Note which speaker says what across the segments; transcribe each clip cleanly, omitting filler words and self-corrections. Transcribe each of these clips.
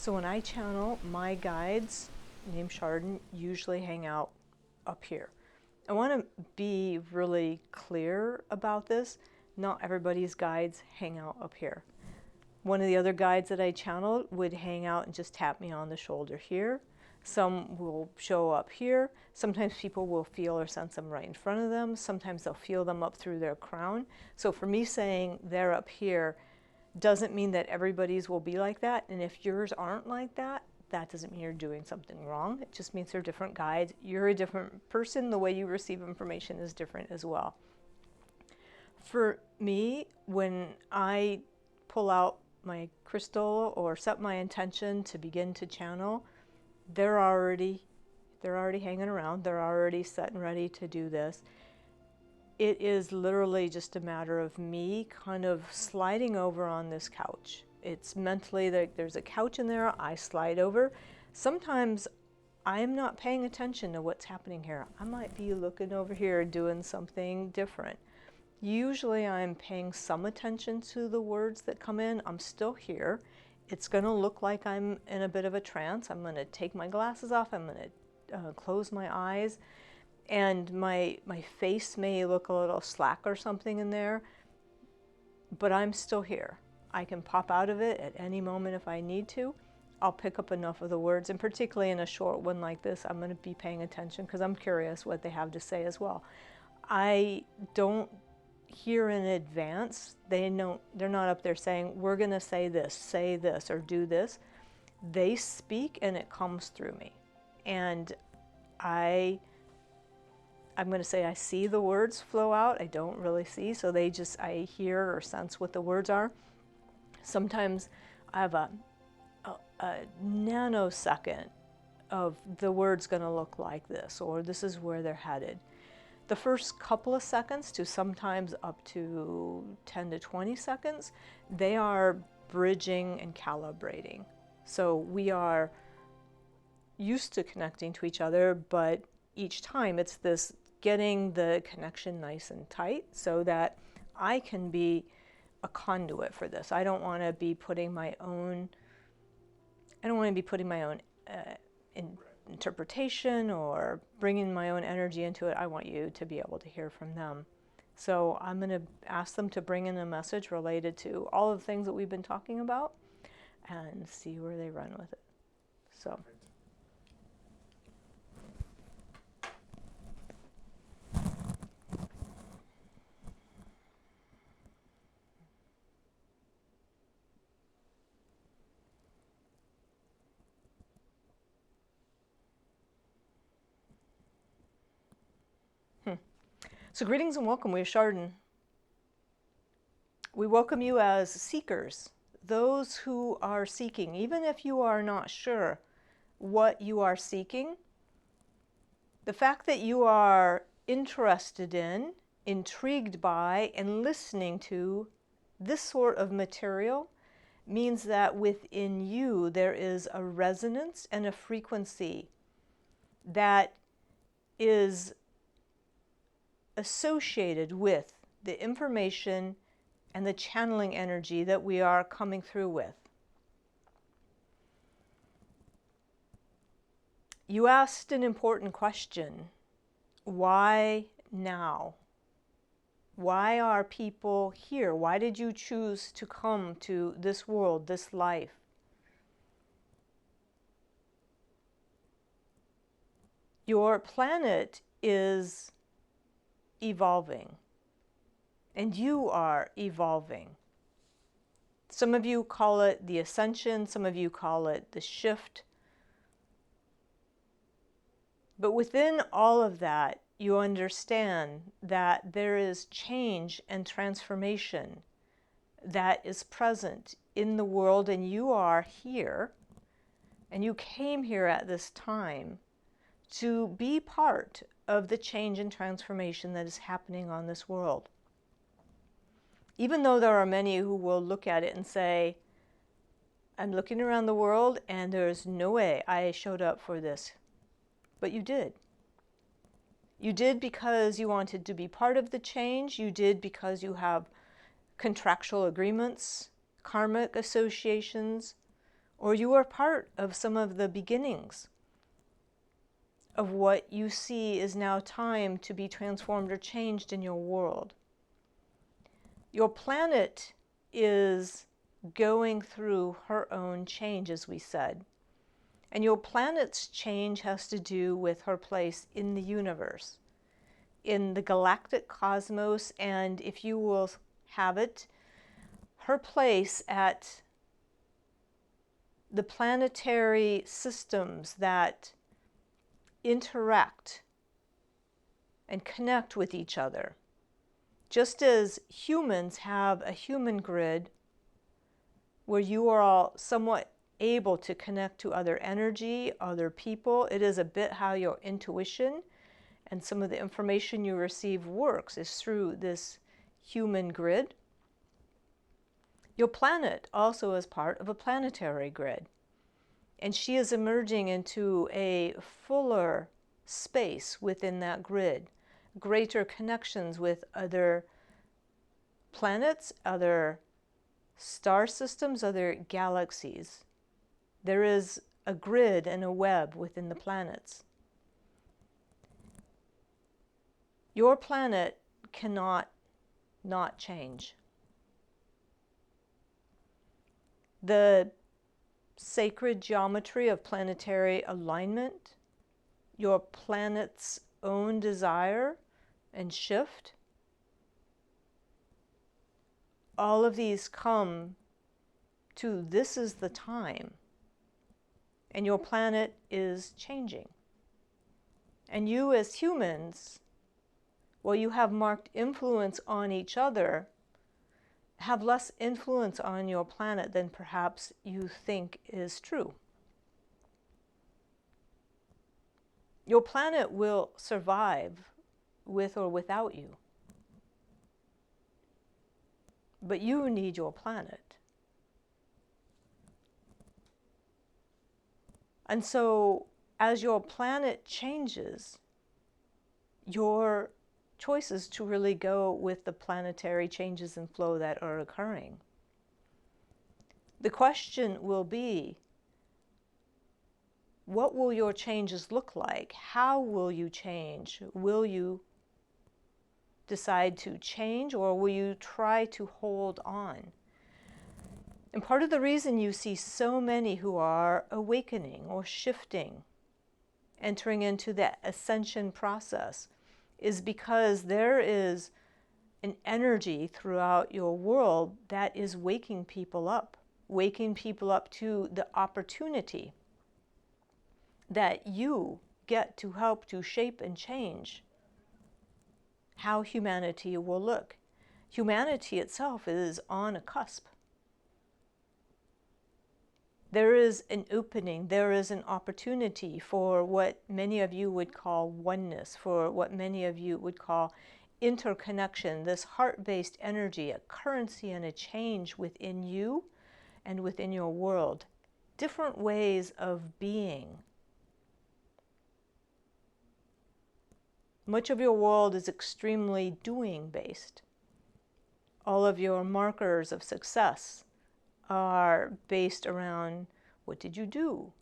Speaker 1: So when I channel, my guides, named Chardon, usually hang out up here. I want to be really clear about this. Not everybody's guides hang out up here. One of the other guides that I channeled would hang out and just tap me on the shoulder here. Some will show up here. Sometimes people will feel or sense them right in front of them. Sometimes they'll feel them up through their crown. So for me saying they're up here doesn't mean that everybody's will be like that. And if yours aren't like that, that doesn't mean you're doing something wrong. It just means they're different guides. You're a different person. The way you receive information is different as well. For me, when I pull out my crystal or set my intention to begin to channel, they're already hanging around. They're already set and ready to do this. It is literally just a matter of me kind of sliding over on this couch. It's mentally that there's a couch in there, I slide over. Sometimes I'm not paying attention to what's happening here. I might be looking over here doing something different. Usually I'm paying some attention to the words that come in. I'm still here. It's going to look like I'm in a bit of a trance. I'm going to take my glasses off. I'm going to close my eyes. And my face may look a little slack or something in there, but I'm still here. I can pop out of it at any moment if I need to. I'll pick up enough of the words, and particularly in a short one like this, I'm going to be paying attention because I'm curious what they have to say as well. I don't hear in advance. They're not up there saying, we're going to say this, or do this. They speak and it comes through me. And I'm going to say I see the words flow out. I don't really see, so I hear or sense what the words are. Sometimes I have a nanosecond of the words going to look like this, or this is where they're headed. The first couple of seconds to sometimes up to 10 to 20 seconds, they are bridging and calibrating. So we are used to connecting to each other, but each time it's this getting the connection nice and tight so that I can be a conduit for this. I don't want to be putting my own interpretation or bringing my own energy into it. I want you to be able to hear from them. So I'm going to ask them to bring in a message related to all of the things that we've been talking about and see where they run with it. So. So greetings and welcome. We are Chardon. We welcome you as seekers, those who are seeking, even if you are not sure what you are seeking. The fact that you are interested in, intrigued by, and listening to this sort of material means that within you there is a resonance and a frequency that is associated with the information and the channeling energy that we are coming through with. You asked an important question. Why now? Why are people here? Why did you choose to come to this world, this life? Your planet is evolving, and you are evolving. Some of you call it the Ascension, some of you call it the shift. But within all of that, you understand that there is change and transformation that is present in the world, and you are here, and you came here at this time to be part of the change and transformation that is happening on this world. Even though there are many who will look at it and say, I'm looking around the world and there's no way I showed up for this. But you did. You did because you wanted to be part of the change. You did because you have contractual agreements, karmic associations, or you are part of some of the beginnings of what you see is now time to be transformed or changed in your world. Your planet is going through her own change, as we said. And your planet's change has to do with her place in the universe, in the galactic cosmos, and if you will have it, her place at the planetary systems that interact and connect with each other. Just as humans have a human grid where you are all somewhat able to connect to other energy, other people, it is a bit how your intuition and some of the information you receive works is through this human grid. Your planet also is part of a planetary grid, and she is emerging into a fuller space within that grid, greater connections with other planets, other star systems, other galaxies. There is a grid and a web within the planets. Your planet cannot not change. The sacred geometry of planetary alignment, your planet's own desire and shift, all of these come to this is the time, and your planet is changing. And you as humans, while you have marked influence on each other, have less influence on your planet than perhaps you think is true. Your planet will survive with or without you. But you need your planet. And so, as your planet changes, your choices to really go with the planetary changes and flow that are occurring. The question will be, what will your changes look like? How will you change? Will you decide to change, or will you try to hold on? And part of the reason you see so many who are awakening or shifting, entering into that ascension process, is because there is an energy throughout your world that is waking people up to the opportunity that you get to help to shape and change how humanity will look. Humanity itself is on a cusp. There is an opening, there is an opportunity for what many of you would call oneness, for what many of you would call interconnection, this heart-based energy, a currency and a change within you and within your world. Different ways of being. Much of your world is extremely doing-based. All of your markers of success are based around what did you do?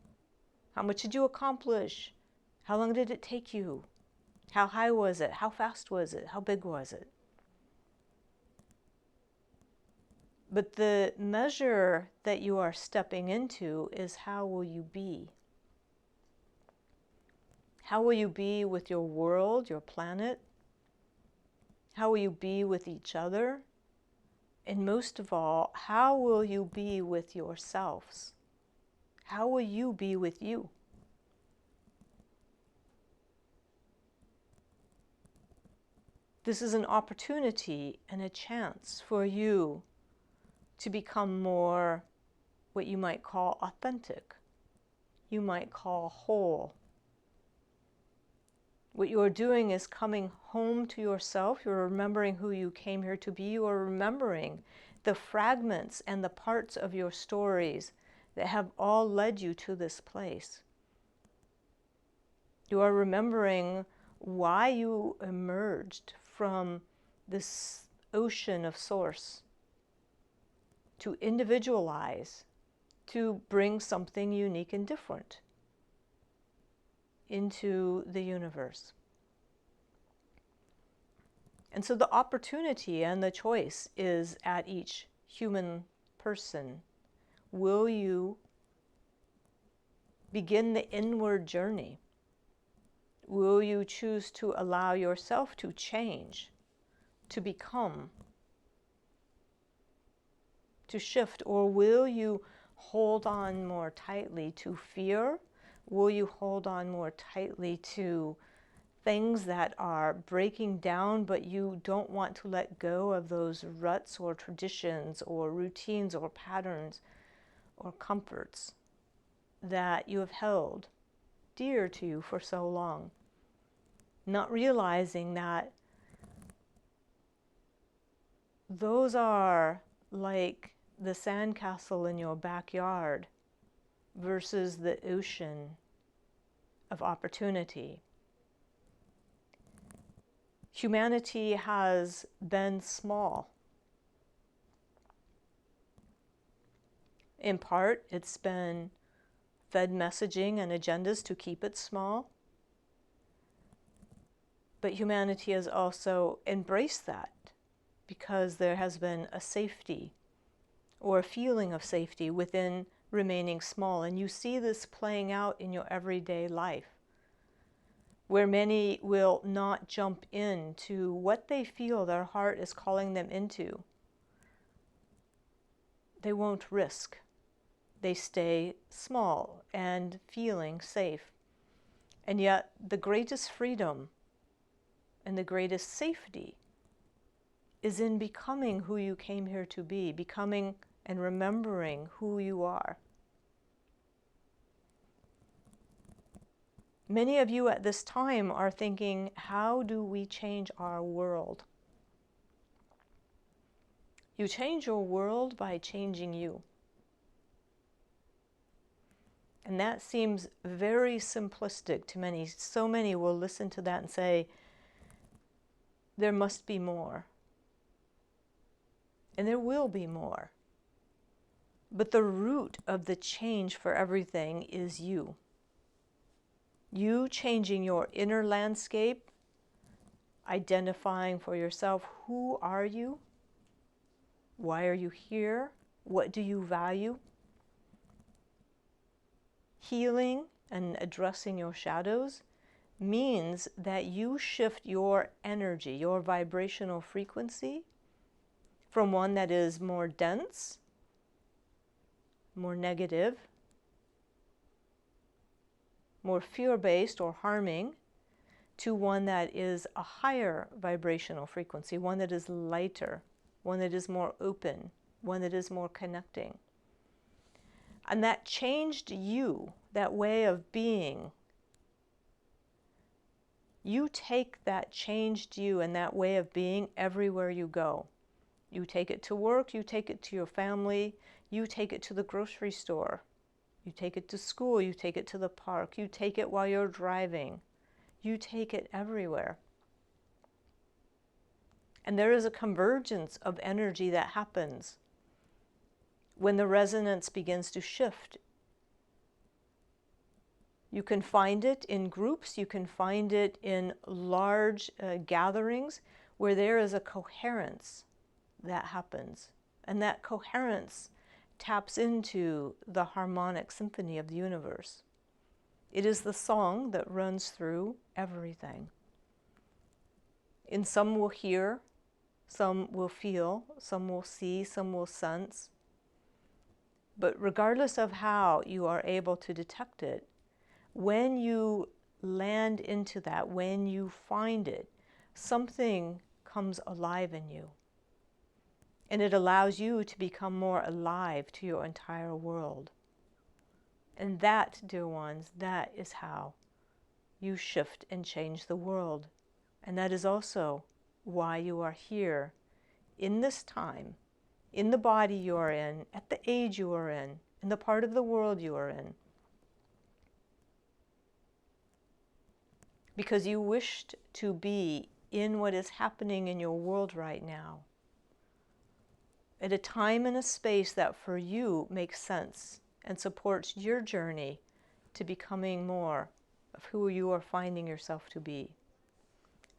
Speaker 1: How much did you accomplish? How long did it take you? How high was it? How fast was it? How big was it? But the measure that you are stepping into is how will you be? How will you be with your world, your planet? How will you be with each other? And most of all, how will you be with yourselves? How will you be with you? This is an opportunity and a chance for you to become more what you might call authentic. You might call whole. What you are doing is coming home to yourself. You're remembering who you came here to be. You are remembering the fragments and the parts of your stories that have all led you to this place. You are remembering why you emerged from this ocean of source to individualize to bring something unique and different into the universe. And so the opportunity and the choice is at each human person. Will you begin the inward journey? Will you choose to allow yourself to change, to become, to shift? Or will you hold on more tightly to fear? Will you hold on more tightly to things that are breaking down, but you don't want to let go of those ruts or traditions or routines or patterns or comforts that you have held dear to you for so long? Not realizing that those are like the sandcastle in your backyard versus the ocean of opportunity. Humanity has been small. In part, it's been fed messaging and agendas to keep it small. But humanity has also embraced that because there has been a safety or a feeling of safety within remaining small. And you see this playing out in your everyday life, where many will not jump into what they feel their heart is calling them into. They won't risk. They stay small and feeling safe. And yet the greatest freedom and the greatest safety is in becoming who you came here to be, becoming and remembering who you are. Many of you at this time are thinking, how do we change our world? You change your world by changing you. And that seems very simplistic to many. So many will listen to that and say, there must be more. And there will be more. But the root of the change for everything is you. You changing your inner landscape, identifying for yourself, who are you? Why are you here? What do you value? Healing and addressing your shadows means that you shift your energy, your vibrational frequency, from one that is more dense, more negative, more fear-based or harming, to one that is a higher vibrational frequency, one that is lighter, one that is more open, one that is more connecting. And that changed you, that way of being. You take that changed you and that way of being everywhere you go. You take it to work, you take it to your family, you take it to the grocery store, you take it to school, you take it to the park, you take it while you're driving, you take it everywhere. And there is a convergence of energy that happens when the resonance begins to shift. You can find it in groups, you can find it in large gatherings where there is a coherence that happens. And that coherence taps into the harmonic symphony of the universe. It is the song that runs through everything. And some will hear, some will feel, some will see, some will sense. But regardless of how you are able to detect it, when you land into that, when you find it, something comes alive in you. And it allows you to become more alive to your entire world. And that, dear ones, that is how you shift and change the world. And that is also why you are here in this time, in the body you are in, at the age you are in the part of the world you are in. Because you wished to be in what is happening in your world right now, at a time and a space that for you makes sense and supports your journey to becoming more of who you are finding yourself to be.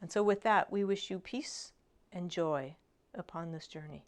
Speaker 1: And so with that, we wish you peace and joy upon this journey.